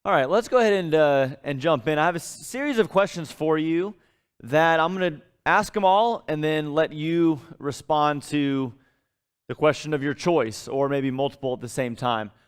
All right, let's go ahead and jump in. I have a series of questions for you that I'm going to ask them all and then let you respond to the question of your choice, or maybe multiple at the same time. I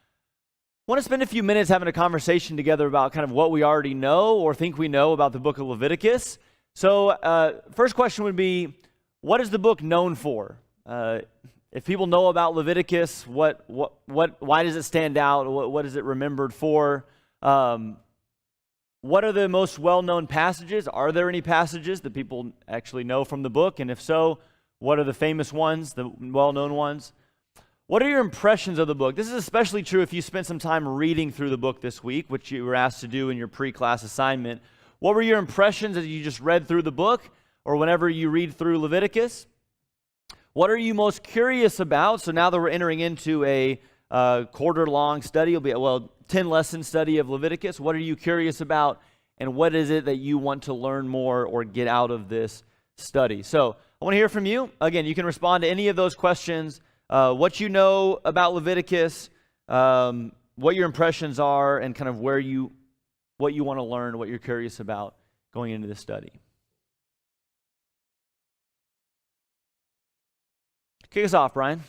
want to spend a few minutes having a conversation together about kind of what we already know or think we know about the book of Leviticus. So first question would be, what is the book known for? If people know about Leviticus, why does it stand out? What is it remembered for? What are the most well-known passages? Are there any passages that people actually know from the book? And if so, what are the famous ones, the well-known ones? What are your impressions of the book? This is especially true if you spent some time reading through the book this week, which you were asked to do in your pre-class assignment. What were your impressions as you just read through the book, or whenever you read through Leviticus? What are you most curious about? So now that we're entering into a quarter-long study, it'll be 10-lesson study of Leviticus. What are you curious about, and what is it that you want to learn more or get out of this study? So I want to hear from you. Again, you can respond to any of those questions. What you know about Leviticus, what your impressions are, and kind of what you want to learn, what you're curious about going into this study. Kick us off, Brian.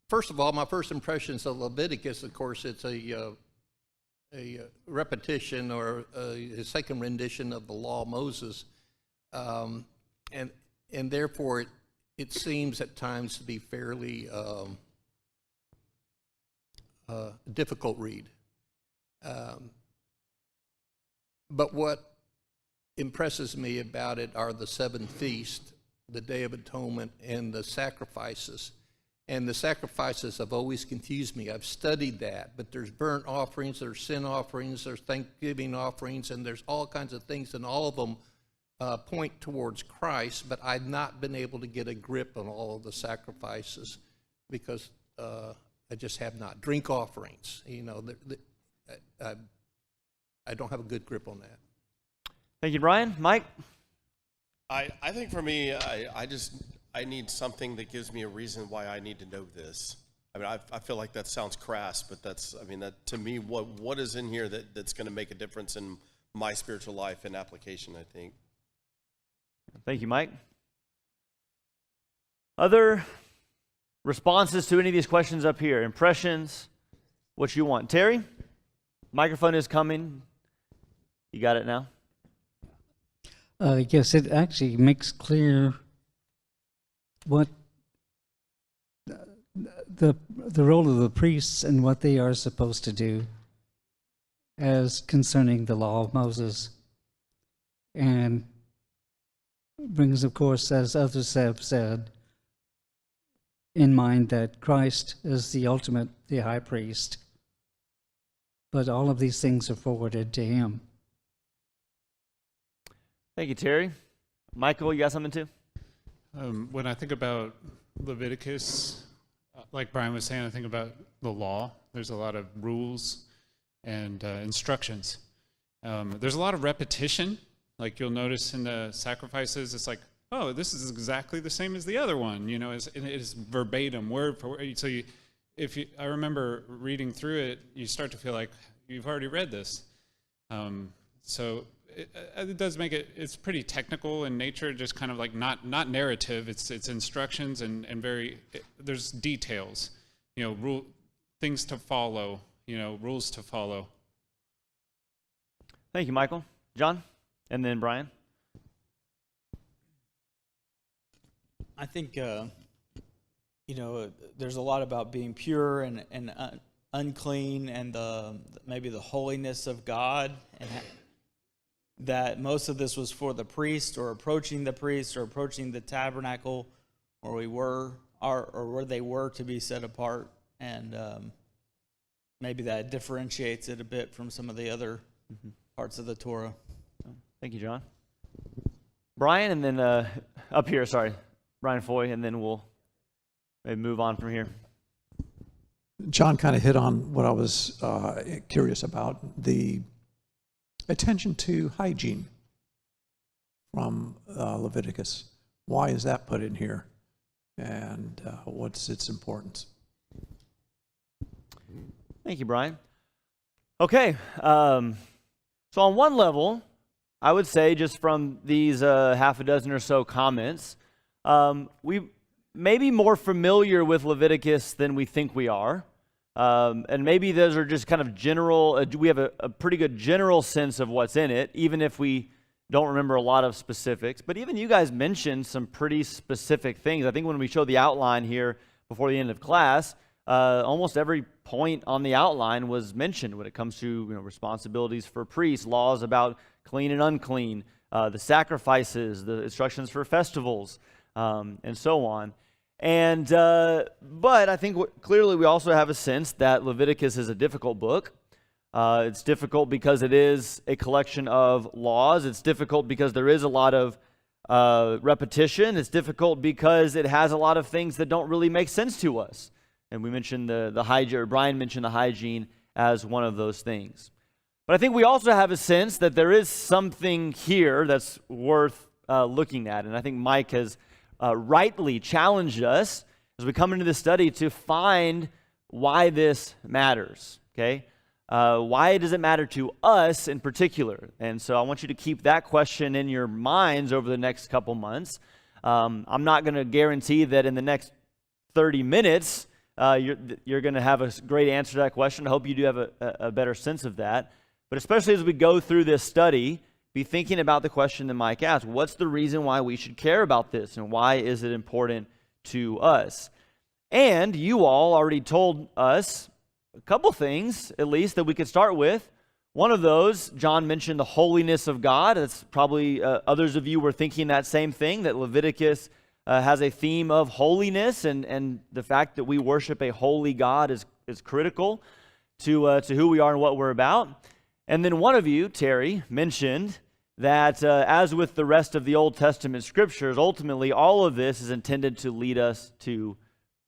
First of all, my first impressions of Leviticus, of course, it's a repetition or a second rendition of the law of Moses, and therefore it seems at times to be fairly difficult read. But what impresses me about it are the 7 feasts, the Day of Atonement, and the sacrifices. And the sacrifices have always confused me. I've studied that, but there's burnt offerings, there's sin offerings, there's thanksgiving offerings, and there's all kinds of things, and all of them point towards Christ, but I've not been able to get a grip on all of the sacrifices because I just have not. Drink offerings, I don't have a good grip on that. Thank you, Brian. Mike? I think for me, I need something that gives me a reason why I need to know this. I mean, I feel like that sounds crass, but that to me, what is in here that's going to make a difference in my spiritual life and application, I think. Thank you, Mike. Other responses to any of these questions up here? Impressions, what you want. Terry, microphone is coming. You got it now? Yes, it actually makes clear what the role of the priests and what they are supposed to do as concerning the law of Moses. And brings, of course, as others have said, in mind that Christ is the ultimate, the high priest. But all of these things are forwarded to him. Thank you, Terry. Michael, you got something too? When I think about Leviticus, like Brian was saying, I think about the law. There's a lot of rules and instructions. There's a lot of repetition. Like you'll notice in the sacrifices, it's like, oh, this is exactly the same as the other one. It is verbatim, word for word. So I remember reading through it, you start to feel like you've already read this. So it does make it's pretty technical in nature, just kind of like not narrative. It's instructions and there's details, things to follow, rules to follow. Thank you, Michael. John, and then Brian. I think there's a lot about being pure and unclean, and maybe the holiness of God, and that most of this was for the priest, or approaching the priest, or approaching the tabernacle, where where they were to be set apart, and maybe that differentiates it a bit from some of the other parts of the Torah. Thank you, John. Brian, and then up here, Brian Foy, and then we'll maybe move on from here. John kind of hit on what I was curious about, the attention to hygiene from Leviticus. Why is that put in here, and what's its importance? Thank you, Brian. Okay, so on one level, I would say just from these half a dozen or so comments, we may be more familiar with Leviticus than we think we are. And maybe those are just kind of general, we have a pretty good general sense of what's in it, even if we don't remember a lot of specifics. But even you guys mentioned some pretty specific things. I think when we showed the outline here before the end of class, almost every point on the outline was mentioned when it comes to responsibilities for priests, laws about clean and unclean, the sacrifices, the instructions for festivals, and so on. And but I think clearly we also have a sense that Leviticus is a difficult book. It's difficult because it is a collection of laws. It's difficult because there is a lot of repetition. It's difficult because it has a lot of things that don't really make sense to us. And we mentioned the hygiene, or Brian mentioned the hygiene as one of those things. But I think we also have a sense that there is something here that's worth looking at. And I think Mike has rightly challenged us as we come into this study to find why this matters, okay? Why does it matter to us in particular? And so I want you to keep that question in your minds over the next couple months. I'm not going to guarantee that in the next 30 minutes you're going to have a great answer to that question. I hope you do have a better sense of that. But especially as we go through this study, be thinking about the question that Mike asked. What's the reason why we should care about this, and why is it important to us? And you all already told us a couple things, at least, that we could start with. One of those, John mentioned the holiness of God. That's probably others of you were thinking that same thing, that Leviticus has a theme of holiness, and the fact that we worship a holy God is critical to who we are and what we're about. And then one of you, Terry, mentioned that as with the rest of the Old Testament scriptures, ultimately all of this is intended to lead us to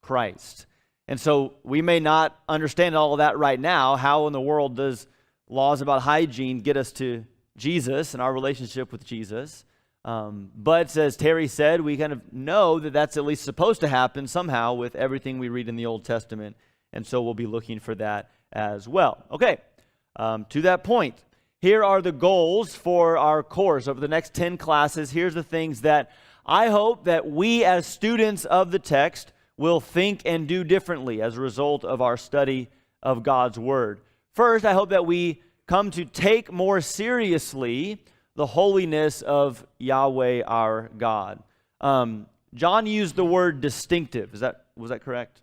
Christ. And so we may not understand all of that right now. How in the world does laws about hygiene get us to Jesus and our relationship with Jesus? But as Terry said, we kind of know that that's at least supposed to happen somehow with everything we read in the Old Testament. And so we'll be looking for that as well. Okay. To that point, here are the goals for our course over the next 10 classes. Here's the things that I hope that we as students of the text will think and do differently as a result of our study of God's Word. First, I hope that we come to take more seriously the holiness of Yahweh our God. John used the word distinctive. Was that correct?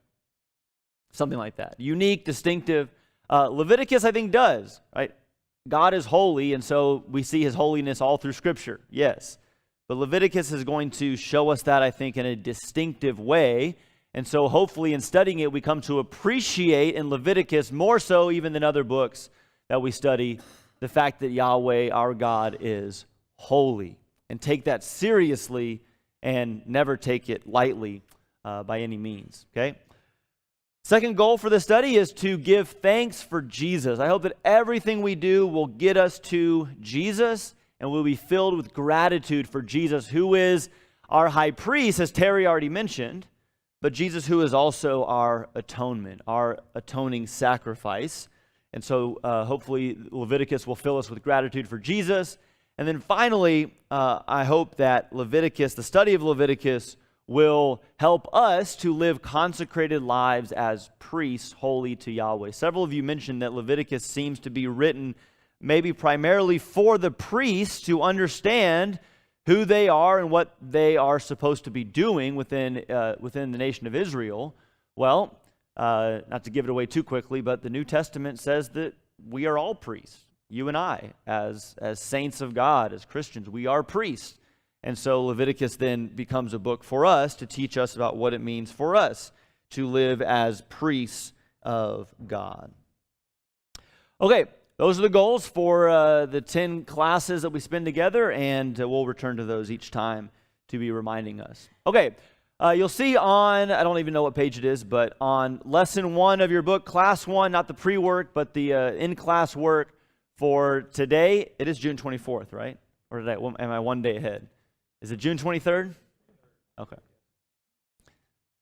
Something like that. Unique, distinctive. Leviticus, I think, does, right? God is holy, and so we see his holiness all through Scripture, yes. But Leviticus is going to show us that, I think, in a distinctive way. And so hopefully in studying it, we come to appreciate in Leviticus, more so even than other books that we study, the fact that Yahweh, our God, is holy. And take that seriously and never take it lightly by any means, okay? Second goal for the study is to give thanks for Jesus. I hope that everything we do will get us to Jesus, and we'll be filled with gratitude for Jesus, who is our high priest, as Terry already mentioned, but Jesus who is also our atonement, our atoning sacrifice. And so hopefully Leviticus will fill us with gratitude for Jesus. And then finally, I hope that Leviticus, the study of Leviticus, will help us to live consecrated lives as priests holy to Yahweh. Several of you mentioned that Leviticus seems to be written maybe primarily for the priests to understand who they are and what they are supposed to be doing within the nation of Israel. Well, not to give it away too quickly, but the New Testament says that we are all priests. You and I, as saints of God, as Christians, we are priests. And so Leviticus then becomes a book for us to teach us about what it means for us to live as priests of God. Okay, those are the goals for the 10 classes that we spend together, and we'll return to those each time to be reminding us. Okay, you'll see on, I don't even know what page it is, but on lesson 1 of your book, class 1, not the pre-work, but the in-class work for today, it is June 24th, right? Or am I one day ahead? Is it June 23rd? Okay.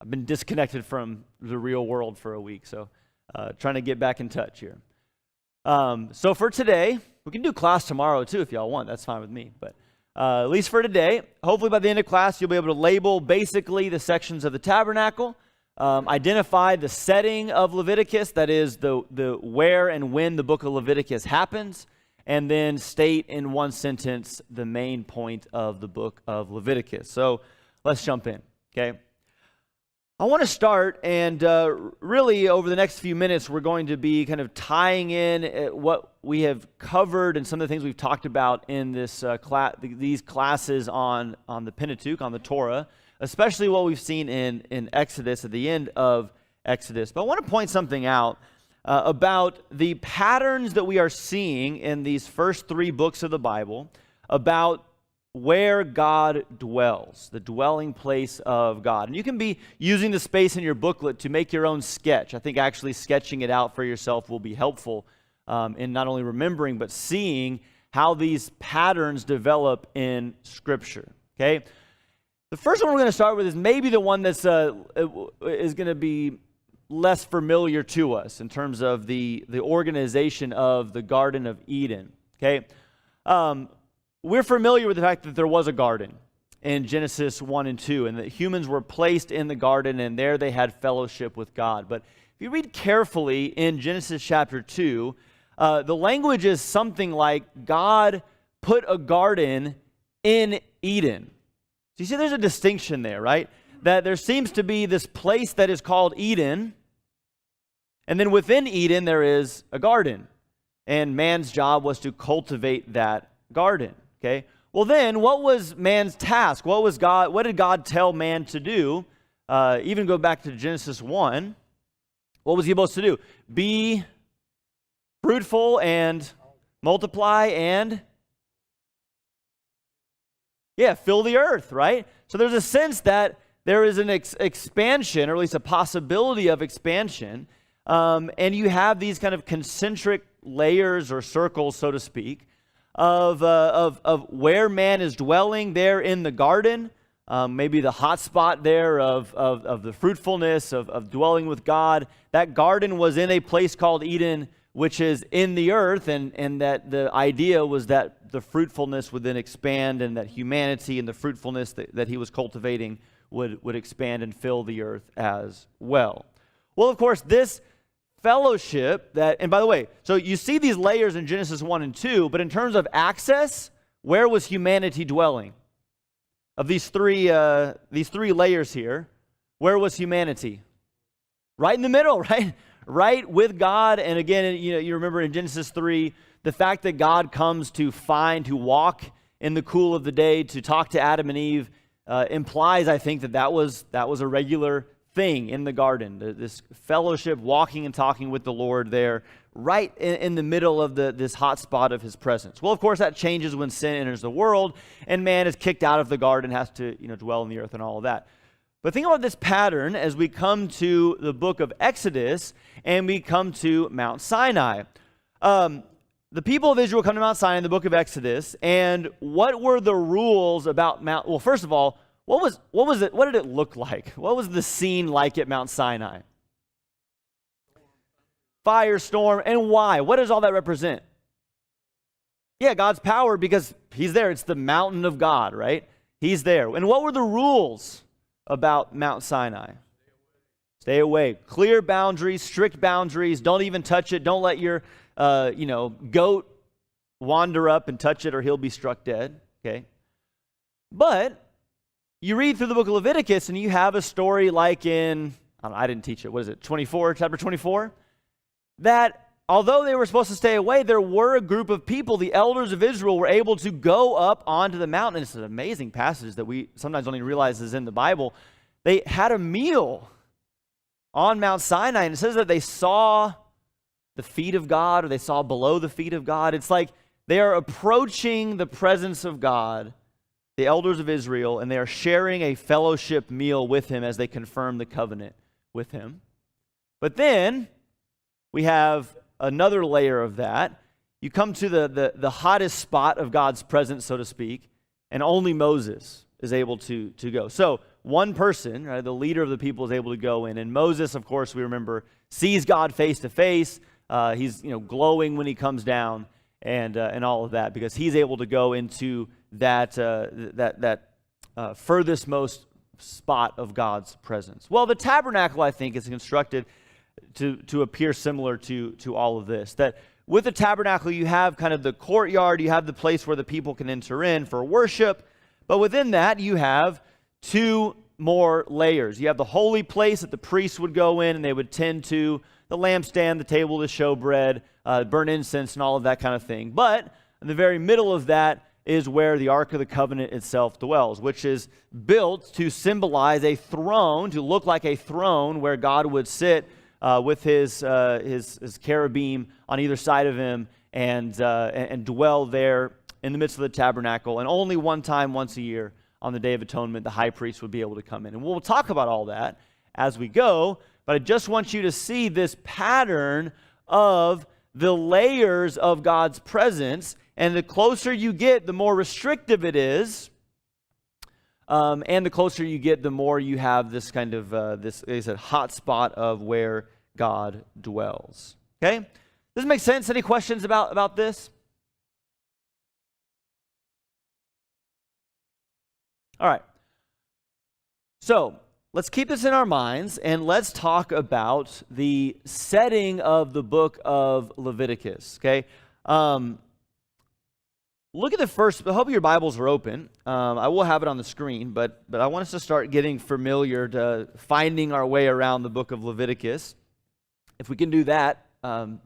I've been disconnected from the real world for a week, so trying to get back in touch here. So for today, we can do class tomorrow too if y'all want. That's fine with me. But at least for today, hopefully by the end of class, you'll be able to label basically the sections of the tabernacle, identify the setting of Leviticus, that is the where and when the book of Leviticus happens, and then state in one sentence the main point of the book of Leviticus. So let's jump in, okay? I want to start, and really over the next few minutes, we're going to be kind of tying in what we have covered and some of the things we've talked about in this these classes on the Pentateuch, on the Torah, especially what we've seen in Exodus, at the end of Exodus. But I want to point something out about the patterns that we are seeing in these first 3 books of the Bible about where God dwells, the dwelling place of God. And you can be using the space in your booklet to make your own sketch. I think actually sketching it out for yourself will be helpful in not only remembering, but seeing how these patterns develop in Scripture, okay? The first one we're going to start with is maybe the one that's is going to be less familiar to us in terms of the organization of the Garden of Eden, okay? We're familiar with the fact that there was a garden in Genesis 1 and 2, and that humans were placed in the garden, and there they had fellowship with God. But if you read carefully in Genesis chapter 2, the language is something like God put a garden in Eden. So you see there's a distinction there, right? That there seems to be this place that is called Eden, and then within Eden there is a garden, and man's job was to cultivate that garden. Okay. Well, then, what was man's task? What did God tell man to do? Even go back to Genesis 1. What was he supposed to do? Be fruitful and multiply and, fill the earth, right? So there's a sense that there is an expansion, or at least a possibility of expansion, and you have these kind of concentric layers or circles, so to speak, of where man is dwelling there in the garden, maybe the hot spot there of the fruitfulness of dwelling with God. That garden was in a place called Eden, which is in the earth, and that the idea was that the fruitfulness would then expand, and that humanity and the fruitfulness that he was cultivating would expand and fill the earth as well. Well, of course, this fellowship and by the way, so you see these layers in Genesis 1 and 2, but in terms of access, where was humanity dwelling? Of these three layers here, where was humanity? Right in the middle, right? Right with God. And again, you remember in Genesis 3, the fact that God comes to walk in the cool of the day, to talk to Adam and Eve, implies, I think, that was a regular thing in the garden, this fellowship, walking and talking with the Lord there, right in the middle of this hot spot of his presence. Well, of course, that changes when sin enters the world, and man is kicked out of the garden, has to dwell in the earth and all of that. But think about this pattern as we come to the book of Exodus, and we come to Mount Sinai. The people of Israel come to Mount Sinai in the book of Exodus, and what were the rules about Mount? Well, first of all, what was it? What did it look like? What was the scene like at Mount Sinai? Firestorm, and why? What does all that represent? Yeah, God's power, because he's there. It's the mountain of God, right? He's there. And what were the rules about Mount Sinai? Stay away. Clear boundaries, strict boundaries. Don't even touch it. Don't let your goat wander up and touch it, or he'll be struck dead. Okay. But you read through the book of Leviticus, and you have a story like in, I didn't teach it, what is it, chapter 24? That although they were supposed to stay away, there were a group of people, the elders of Israel, were able to go up onto the mountain. It's an amazing passage that we sometimes don't even realize is in the Bible. They had a meal on Mount Sinai, and it says that they saw the feet of God, or they saw below the feet of God. It's like they are approaching the presence of God, the elders of Israel, and they are sharing a fellowship meal with him as they confirm the covenant with him. But then we have another layer of that. You come to the hottest spot of God's presence, so to speak, and only Moses is able to go. So one person, right, the leader of the people, is able to go in. And Moses, of course, we remember, sees God face to face. He's glowing when he comes down, and all of that, because he's able to go into that furthest most spot of God's presence. Well, the tabernacle, I think, is constructed to appear similar to all of this. That with the tabernacle, you have kind of the courtyard, you have the place where the people can enter in for worship, but within that, you have two more layers. You have the holy place that the priests would go in, and they would tend to the lampstand, the table to show bread, burn incense, and all of that kind of thing. But in the very middle of that is where the Ark of the Covenant itself dwells, which is built to symbolize a throne, to look like a throne where God would sit with his cherubim on either side of him and dwell there in the midst of the tabernacle. And only one time, once a year, on the Day of Atonement, the high priest would be able to come in. And we'll talk about all that as we go, but I just want you to see this pattern of the layers of God's presence, and the closer you get, the more restrictive it is, and the closer you get, the more you have this kind of, this is a hot spot of where God dwells. Okay? Does this make sense? Any questions about this? All right. So, let's keep this in our minds, and let's talk about the setting of the book of Leviticus, okay? Look at the first, I hope your Bibles are open. I will have it on the screen, but I want us to start getting familiar to finding our way around the book of Leviticus. If we can do that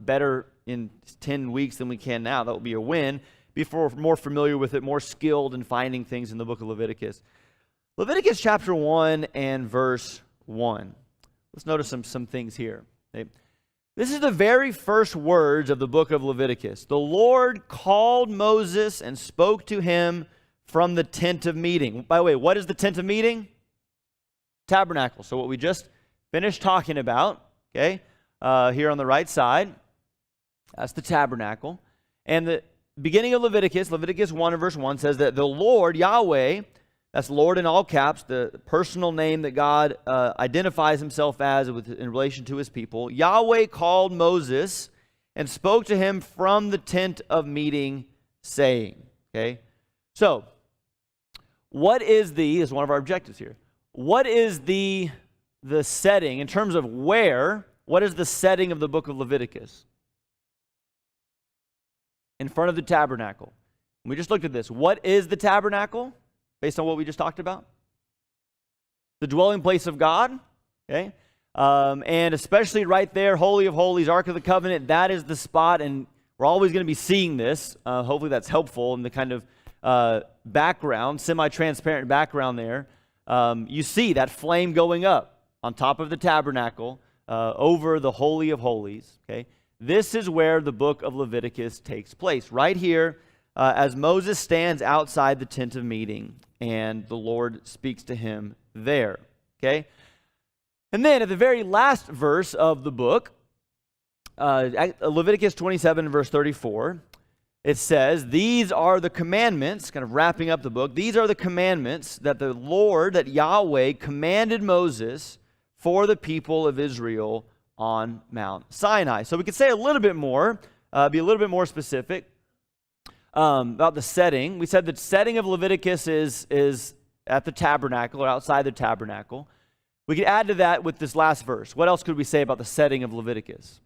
better in 10 weeks than we can now, that will be a win. Be more familiar with it, more skilled in finding things in the book of Leviticus. Leviticus chapter 1 and verse 1. Let's notice some things here. Okay? This is the very first words of the book of Leviticus. The Lord called Moses and spoke to him from the tent of meeting. By the way, what is the tent of meeting? Tabernacle. So what we just finished talking about, okay, here on the right side, that's the tabernacle. And the beginning of Leviticus 1 and verse 1 says that the Lord, Yahweh, that's Lord in all caps, the personal name that God identifies himself as in relation to his people. Yahweh called Moses and spoke to him from the tent of meeting, saying, okay? So, what is one of our objectives here. What is the setting, in terms of where, what is the setting of the book of Leviticus? In front of the tabernacle. We just looked at this. What is the tabernacle? Based on what we just talked about? The dwelling place of God, okay? And especially right there, Holy of Holies, Ark of the Covenant, that is the spot, and we're always going to be seeing this. Hopefully that's helpful in the kind of background, semi-transparent background there. You see that flame going up on top of the tabernacle over the Holy of Holies, okay? This is where the book of Leviticus takes place, right here, as Moses stands outside the tent of meeting, and the Lord speaks to him there, okay? And then at the very last verse of the book, Leviticus 27 verse 34, it says, these are the commandments, kind of wrapping up the book, these are the commandments that the Lord, that Yahweh commanded Moses for the people of Israel on Mount Sinai. So we could say a little bit more, be a little bit more specific. About the setting. We said the setting of Leviticus is at the tabernacle or outside the tabernacle. We could add to that with this last verse. What else could we say about the setting of Leviticus?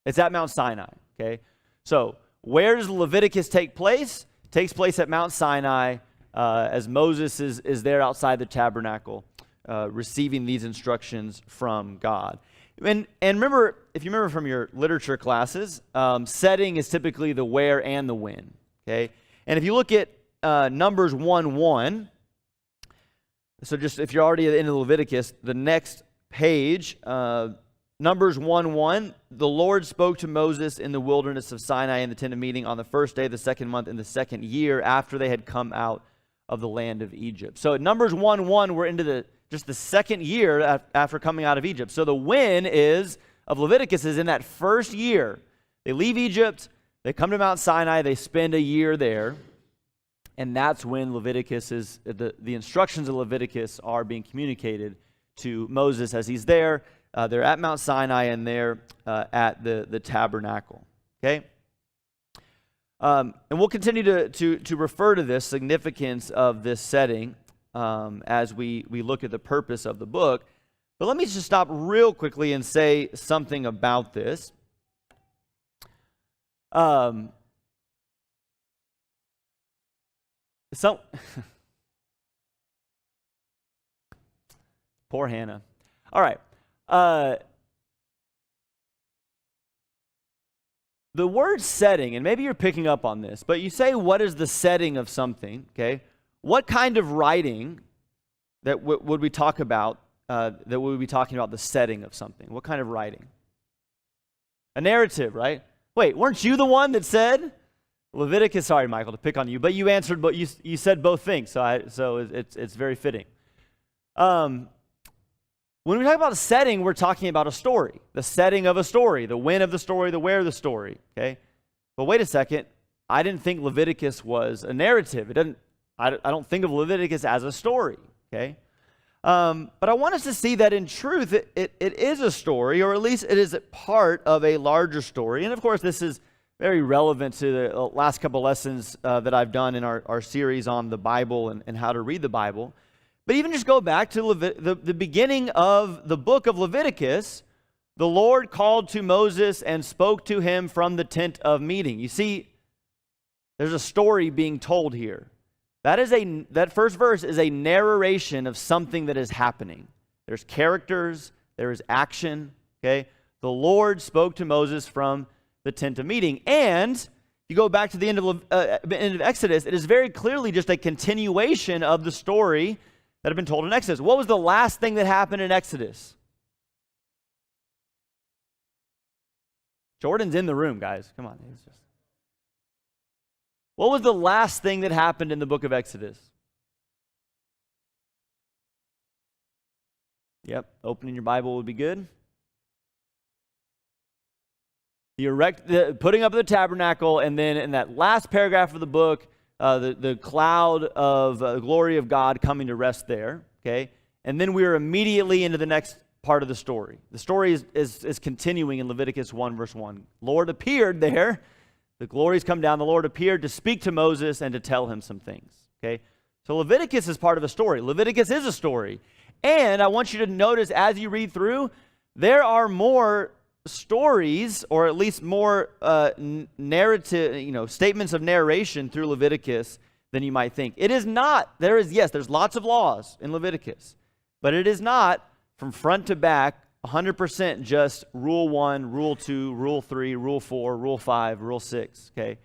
It's at Mount Sinai, okay? So where does Leviticus take place? It takes place at Mount Sinai as Moses is there outside the tabernacle receiving these instructions from God. And remember, if you remember from your literature classes, setting is typically the where and the when, okay? And if you look at Numbers 1:1, so just if you're already in Leviticus, the next page, Numbers 1:1, the Lord spoke to Moses in the wilderness of Sinai in the tent of meeting on the first day of the second month in the second year after they had come out of the land of Egypt. So at Numbers 1:1, we're into just the second year after coming out of Egypt. So the when of Leviticus is in that first year. They leave Egypt, they come to Mount Sinai, they spend a year there. And that's when Leviticus is, the instructions of Leviticus are being communicated to Moses as he's there. They're at Mount Sinai and they're at the tabernacle. Okay? And we'll continue to refer to this significance of this setting as we look at the purpose of the book. But let me just stop real quickly and say something about this. Poor Hannah. All right. The word setting, and maybe you're picking up on this, but you say, what is the setting of something? Okay. What kind of writing that would we talk about, that would we be talking about the setting of something? What kind of writing? A narrative, right? Wait, weren't you the one that said Leviticus? Sorry, Michael, to pick on you, but you answered, but you said both things, so it's very fitting. When we talk about a setting, we're talking about a story, the setting of a story, the when of the story, the where of the story. Okay, but wait a second, I didn't think Leviticus was a narrative. It doesn't. I don't think of Leviticus as a story. Okay, but I want us to see that in truth, it is a story, or at least it is a part of a larger story. And of course, this is very relevant to the last couple lessons that I've done in our series on the Bible and how to read the Bible. But even just go back to the beginning of the book of Leviticus, the Lord called to Moses and spoke to him from the tent of meeting. You see, there's a story being told here. That first verse is a narration of something that is happening. There's characters, there is action, okay? The Lord spoke to Moses from the tent of meeting. And you go back to the end of Exodus, it is very clearly just a continuation of the story that have been told in Exodus. What was the last thing that happened in Exodus? Jordan's in the room, guys. Come on. What was the last thing that happened in the book of Exodus? Yep, opening your Bible would be good. Putting up the tabernacle, and then in that last paragraph of the book, the cloud of glory of God coming to rest there, okay? And then we are immediately into the next part of the story. The story is continuing in Leviticus 1, verse 1. Lord appeared there. The glories come down. The Lord appeared to speak to Moses and to tell him some things, okay? So Leviticus is part of a story. Leviticus is a story. And I want you to notice as you read through, there are more stories, or at least more narrative, statements of narration through Leviticus than you might think. It is not, there's lots of laws in Leviticus, but it is not from front to back 100% just rule 1, rule 2, rule 3, rule 4, rule 5, rule 6, okay?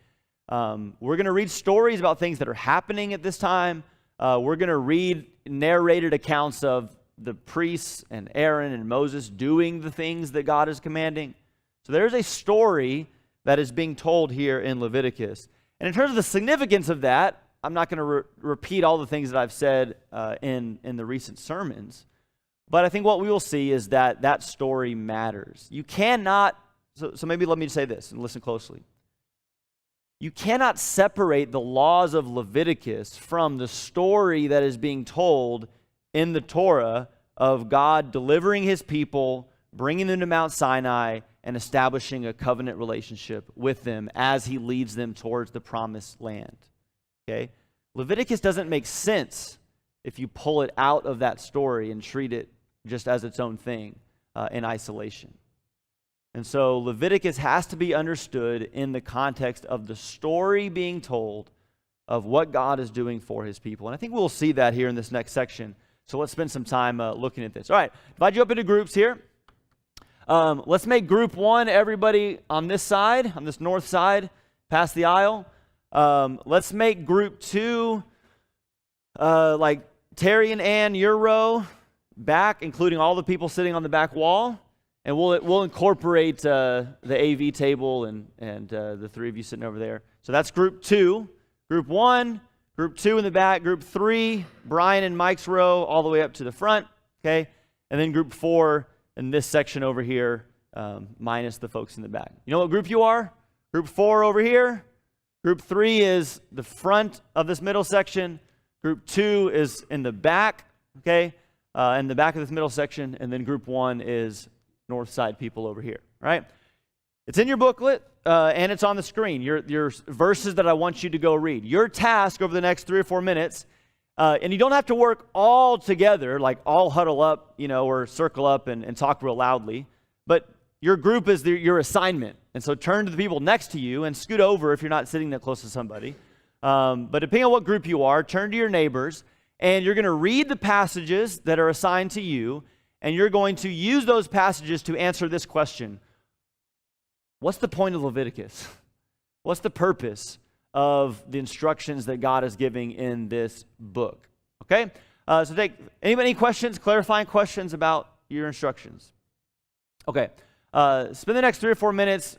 We're going to read stories about things that are happening at this time. We're going to read narrated accounts of the priests and Aaron and Moses doing the things that God is commanding. So there's a story that is being told here in Leviticus. And in terms of the significance of that, I'm not going to repeat all the things that I've said in the recent sermons. But I think what we will see is that story matters. You cannot, so maybe let me say this and listen closely. You cannot separate the laws of Leviticus from the story that is being told in the Torah of God delivering his people, bringing them to Mount Sinai, and establishing a covenant relationship with them as he leads them towards the promised land. Okay? Leviticus doesn't make sense if you pull it out of that story and treat it just as its own thing in isolation. And so Leviticus has to be understood in the context of the story being told of what God is doing for his people. And I think we'll see that here in this next section. So let's spend some time looking at this. All right, divide you up into groups here. Let's make group 1, everybody on this side, on this north side, past the aisle. Let's make group 2, like Terry and Ann, your row, back, including all the people sitting on the back wall. And we'll incorporate the AV table and the 3 of you sitting over there. So that's group 2. Group 1, group 2 in the back, group 3, Brian and Mike's row all the way up to the front, okay? And then group 4 in this section over here, minus the folks in the back. You know what group you are? Group 4 over here, Group 3 is the front of this middle section. Group 2 is in the back, okay, in the back of this middle section. And then Group 1 is north side people over here, right? It's in your booklet, and it's on the screen. Your verses that I want you to go read. Your task over the next 3 or 4 minutes, and you don't have to work all together, like all huddle up, or circle up and talk real loudly, but your group is your assignment. And so turn to the people next to you and scoot over if you're not sitting that close to somebody. But depending on what group you are, turn to your neighbors, and you're going to read the passages that are assigned to you, and you're going to use those passages to answer this question. What's the point of Leviticus? What's the purpose of the instructions that God is giving in this book? Okay? So any questions, clarifying questions about your instructions? Okay. Spend the next 3 or 4 minutes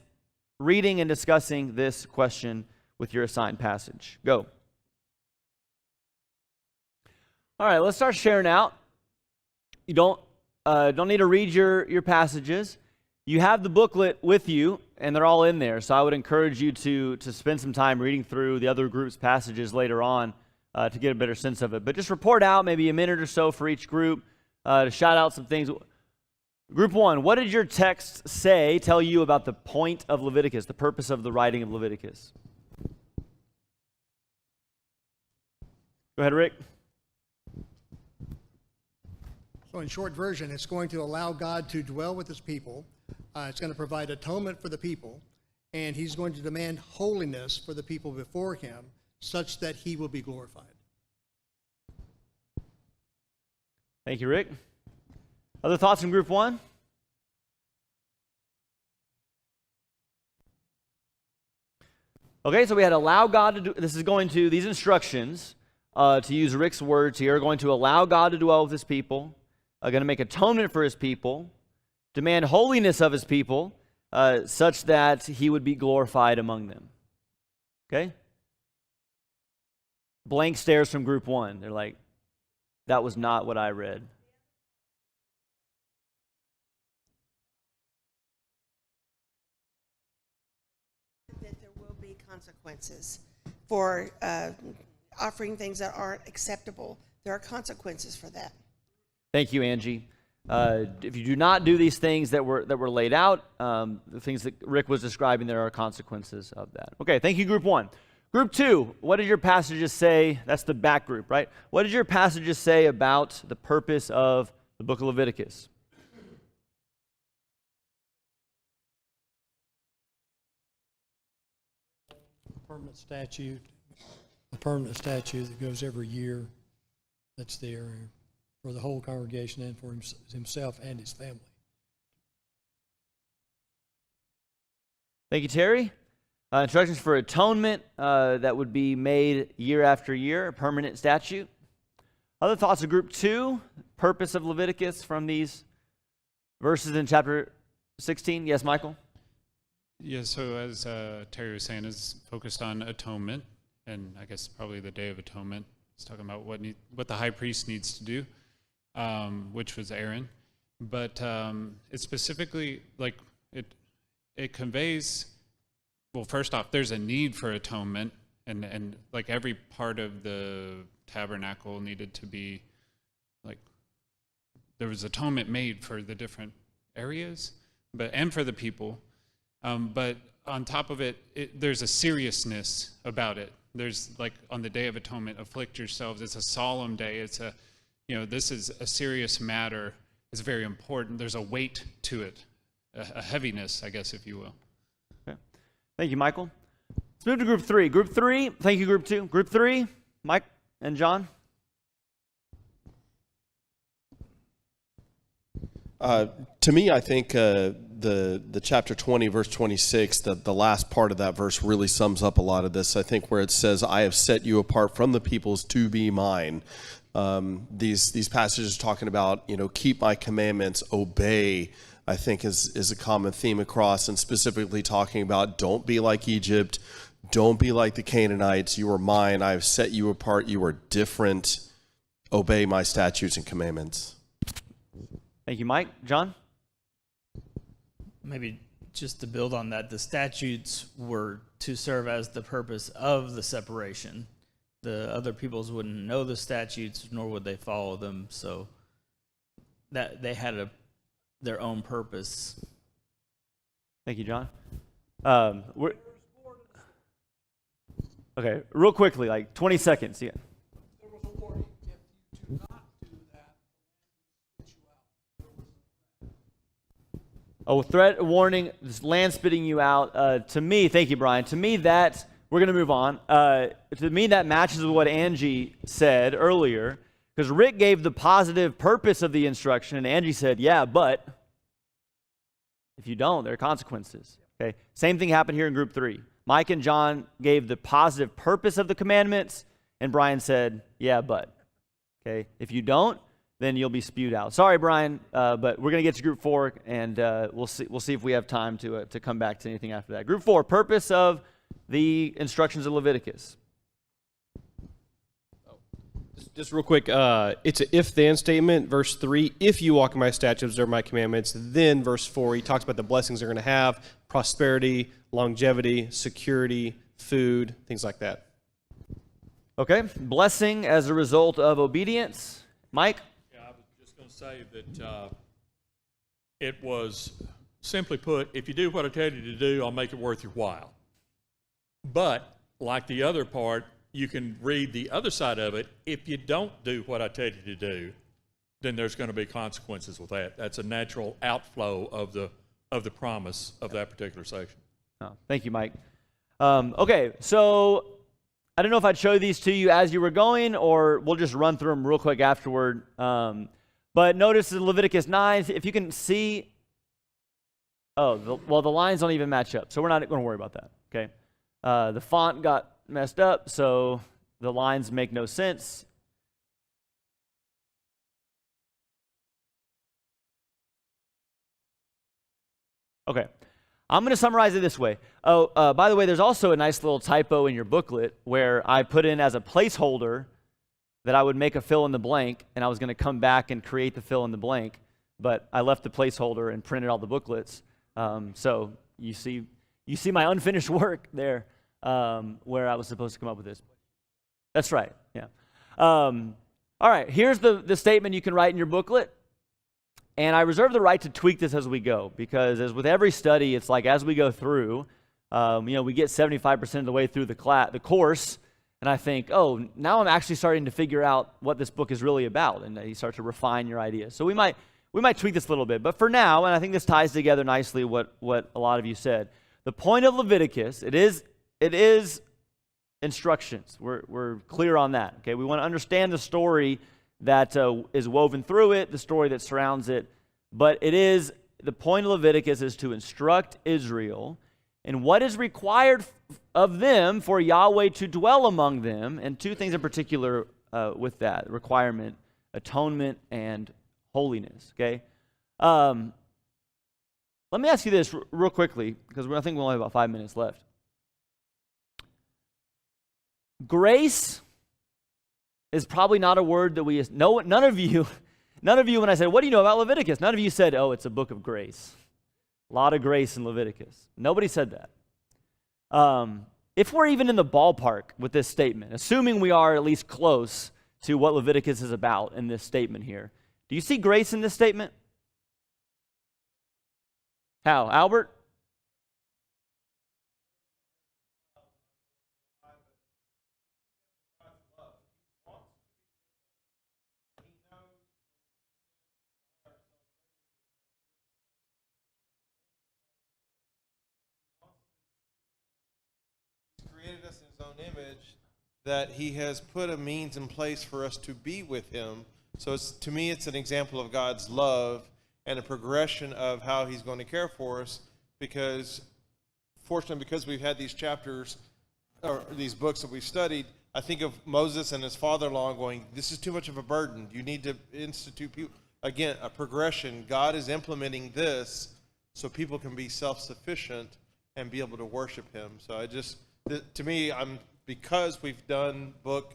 reading and discussing this question with your assigned passage. Go. All right, let's start sharing out. You don't need to read your passages. You have the booklet with you, and they're all in there. So I would encourage you to spend some time reading through the other group's passages later on to get a better sense of it. But just report out maybe a minute or so for each group to shout out some things. Group 1, what did your text tell you about the point of Leviticus, the purpose of the writing of Leviticus? Go ahead, Rick. So in short version, it's going to allow God to dwell with his people. It's going to provide atonement for the people, and he's going to demand holiness for the people before him, such that he will be glorified. Thank you, Rick. Other thoughts in Group 1? Okay, so we had allow God to do, these instructions, to use Rick's words here, are going to allow God to dwell with his people, are going to make atonement for his people, demand holiness of his people, such that he would be glorified among them. Okay? Blank stares from Group 1. They're like, that was not what I read. That there will be consequences for offering things that aren't acceptable. There are consequences for that. Thank you, Angie. If you do not do these things that were laid out, the things that Rick was describing, there are consequences of that. Okay, thank you, Group 1. Group 2, what did your passages say? That's the back group, right? What did your passages say about the purpose of the book of Leviticus? A permanent statute that goes every year, that's there for the whole congregation and for himself and his family. Thank you, Terry. Instructions for atonement that would be made year after year, a permanent statute. Other thoughts of Group 2, purpose of Leviticus from these verses in chapter 16? Yes, Michael? Yeah, so as Terry was saying, is focused on atonement, and I guess probably the Day of Atonement. It's talking about what the high priest needs to do, which was Aaron. But it specifically, it conveys, well, first off, there's a need for atonement, and like every part of the tabernacle needed to be, there was atonement made for the different areas, and for the people. But on top of it, there's a seriousness about it. There's on the Day of Atonement, afflict yourselves. It's a solemn day. It's this is a serious matter. It's very important. There's a weight to it, a heaviness, I guess, if you will. Okay. Thank you, Michael. Let's move to Group 3. Group 3, thank you, Group 2. Group 3, Mike and John. To me, I think the chapter 20, verse 26, the last part of that verse really sums up a lot of this. I think where it says, I have set you apart from the peoples to be mine. These passages talking about, keep my commandments, obey, I think is a common theme across, and specifically talking about don't be like Egypt, don't be like the Canaanites, you are mine, I have set you apart, you are different, obey my statutes and commandments. Thank you, Mike. John? Maybe Just to build on that, the statutes were to serve as the purpose of the separation. The other peoples wouldn't know the statutes, nor would they follow them, so that they had their own purpose. Thank you, John. Okay, real quickly, like 20 seconds. Yeah. There was a warning. If you do not do that, the land will spit you out. Oh, threat, warning, this land spitting you out. To me, thank you, Brian. To me, we're going to move on. To me, that matches with what Angie said earlier, because Rick gave the positive purpose of the instruction, and Angie said, yeah, but if you don't, there are consequences. Okay. Same thing happened here in group 3. Mike and John gave the positive purpose of the commandments, and Brian said, yeah, but. Okay. If you don't, then you'll be spewed out. Sorry, Brian, but we're going to get to group 4, and we'll see if we have time to come back to anything after that. Group 4, purpose of the instructions of Leviticus. Just real quick, it's an if-then statement. Verse 3, if you walk in my statutes, observe my commandments. Then verse 4, he talks about the blessings they're going to have, prosperity, longevity, security, food, things like that. Okay, blessing as a result of obedience. Mike? Yeah, I was just going to say that it was simply put, if you do what I tell you to do, I'll make it worth your while. But like the other part, you can read the other side of it. If you don't do what I tell you to do, then there's going to be consequences with that. That's a natural outflow of the promise of that particular section. Oh, thank you, Mike. Okay, so I don't know if I'd show these to you as you were going, or we'll just run through them real quick afterward. But notice in Leviticus 9, if you can see, the lines don't even match up, so we're not going to worry about that, okay? The font got messed up, so the lines make no sense. Okay, I'm going to summarize it this way. By the way, there's also a nice little typo in your booklet where I put in as a placeholder that I would make a fill in the blank, and I was going to come back and create the fill in the blank, but I left the placeholder and printed all the booklets. So you see my unfinished work there, where I was supposed to come up with this. That's right, yeah. All right, here's the statement you can write in your booklet. And I reserve the right to tweak this as we go, because as with every study, it's like as we go through, we get 75% of the way through the course, and I think, oh, now I'm actually starting to figure out what this book is really about, and you start to refine your ideas. So we might tweak this a little bit, but for now, and I think this ties together nicely what a lot of you said, the point of Leviticus, it is instructions. We're clear on that. Okay, we want to understand the story that is woven through it, the story that surrounds it, but the point of Leviticus is to instruct Israel in what is required of them for Yahweh to dwell among them, and two things in particular with that requirement: atonement and holiness. Okay, let me ask you this real quickly, because I think we only have about 5 minutes left. Grace is probably not a word that we know. None of you, when I said, what do you know about Leviticus? None of you said, oh, it's a book of grace. A lot of grace in Leviticus. Nobody said that. If we're even in the ballpark with this statement, assuming we are at least close to what Leviticus is about in this statement here, do you see grace in this statement? How? Albert? Created us in his own image, that he has put a means in place for us to be with him. So to me, it's an example of God's love and a progression of how he's going to care for us, because fortunately, because we've had these chapters or these books that we've studied, I think of Moses and his father-in-law going, this is too much of a burden. You need to institute people. Again, a progression. God is implementing this so people can be self-sufficient and be able to worship him. So to me, because we've done book,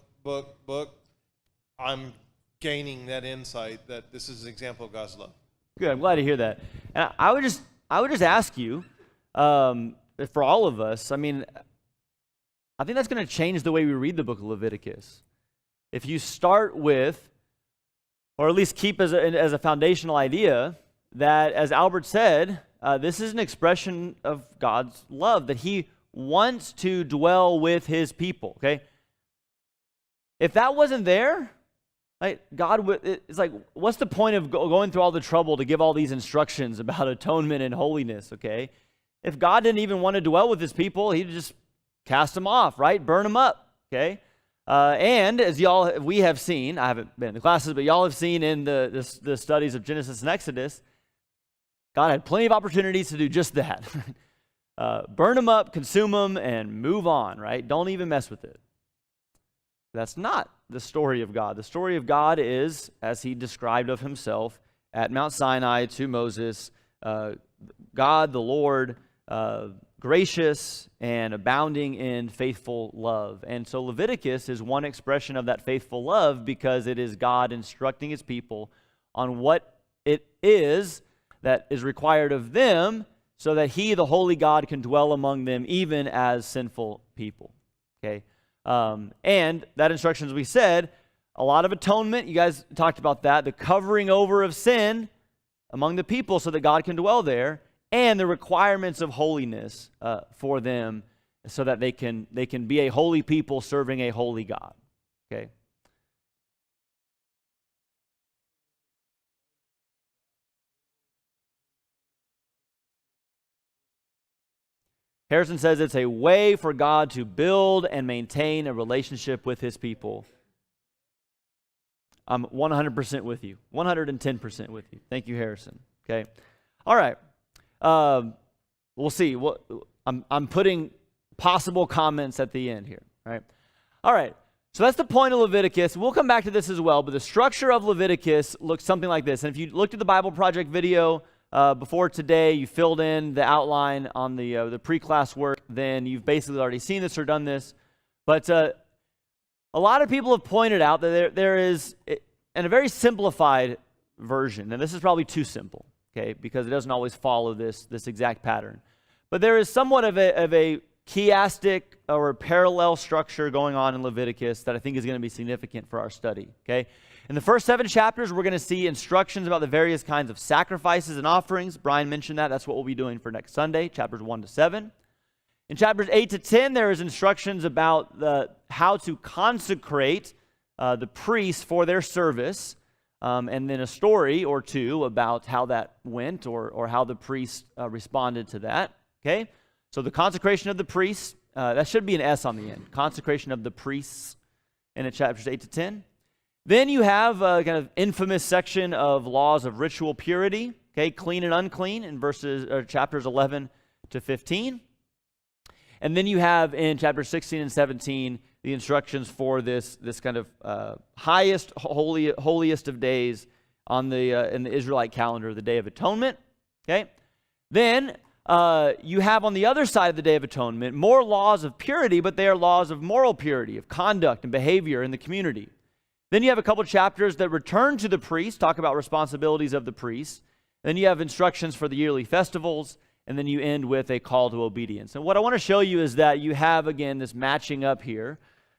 I'm gaining that insight that this is an example of God's love. Good. I'm glad to hear that. And I would just ask you, for all of us, I mean, I think that's going to change the way we read the book of Leviticus. If you start with, or at least keep as a foundational idea, that, as Albert said, this is an expression of God's love, that he wants to dwell with his people, okay? If that wasn't there, right, it's like, what's the point of going through all the trouble to give all these instructions about atonement and holiness, okay? If God didn't even want to dwell with his people, he'd just cast them off, right? Burn them up, okay? And as we have seen, I haven't been in the classes, but y'all have seen in the studies of Genesis and Exodus, God had plenty of opportunities to do just that. Burn them up, consume them, and move on, right? Don't even mess with it. That's not the story of God. The story of God is, as he described of himself at Mount Sinai to Moses, God, the Lord, gracious and abounding in faithful love. And so Leviticus is one expression of that faithful love, because it is God instructing his people on what it is that is required of them, so that he, the holy God, can dwell among them even as sinful people. Okay? And that instruction, as we said, a lot of atonement, you guys talked about that, the covering over of sin among the people so that God can dwell there, and the requirements of holiness for them so that they can be a holy people serving a holy God. Okay? Harrison says it's a way for God to build and maintain a relationship with his people. I'm 100% with you. 110% with you. Thank you, Harrison. Okay? All right. We'll see. I'm putting possible comments at the end here. Right? All right. So that's the point of Leviticus. We'll come back to this as well, but the structure of Leviticus looks something like this. And if you looked at the Bible Project video before today, you filled in the outline on the pre-class work, then you've basically already seen this or done this. But a lot of people have pointed out that there is, in a very simplified version, and this is probably too simple, okay, because it doesn't always follow this exact pattern. But there is somewhat of a chiastic or parallel structure going on in Leviticus that I think is going to be significant for our study, okay? In the first 7 chapters, we're going to see instructions about the various kinds of sacrifices and offerings. Brian mentioned that. That's what we'll be doing for next Sunday, chapters 1 to 7. In chapters 8 to 10, there is instructions about how to consecrate the priests for their service, and then a story or two about how that went or how the priests responded to that, okay? So the consecration of the priests, that should be an S on the end. Consecration of the priests in chapters 8 to 10. Then you have a kind of infamous section of laws of ritual purity, okay, clean and unclean in chapters 11 to 15. And then you have in chapters 16 and 17 the instructions for this kind of highest, holiest of days in the Israelite calendar, the Day of Atonement, okay? Then you have on the other side of the Day of Atonement more laws of purity, but they are laws of moral purity, of conduct and behavior in the community. Then you have a couple chapters that return to the priest, talk about responsibilities of the priest. Then you have instructions for the yearly festivals, and then you end with a call to obedience. And what I want to show you is that you have, again, this matching up here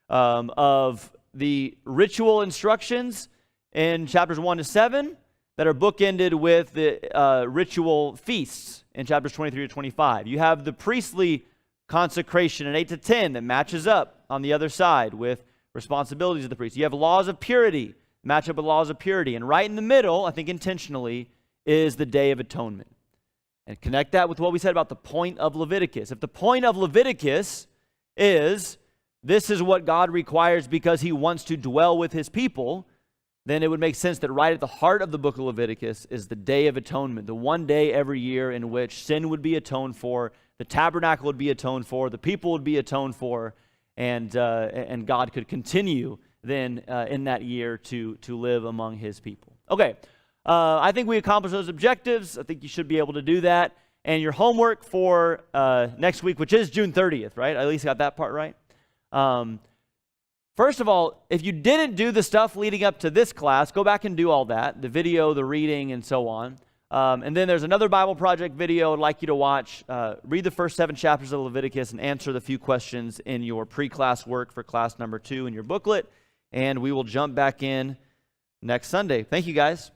of the ritual instructions in chapters 1 to 7 that are bookended with the ritual feasts in chapters 23 to 25. You have the priestly consecration in 8 to 10 that matches up on the other side with responsibilities of the priest. You have laws of purity, match up with laws of purity. And right in the middle, I think intentionally, is the Day of Atonement. And connect that with what we said about the point of Leviticus. If the point of Leviticus is this is what God requires because he wants to dwell with his people, then it would make sense that right at the heart of the book of Leviticus is the Day of Atonement, the one day every year in which sin would be atoned for, the tabernacle would be atoned for, the people would be atoned for, and God could continue then in that year to live among his people. Okay, I think we accomplished those objectives. I think you should be able to do that. And your homework for next week, which is June 30th, right? I at least got that part right. First of all, if you didn't do the stuff leading up to this class, go back and do all that, the video, the reading, and so on. And then there's another Bible Project video I'd like you to watch. Read the first 7 chapters of Leviticus and answer the few questions in your pre-class work for class number 2 in your booklet. And we will jump back in next Sunday. Thank you, guys.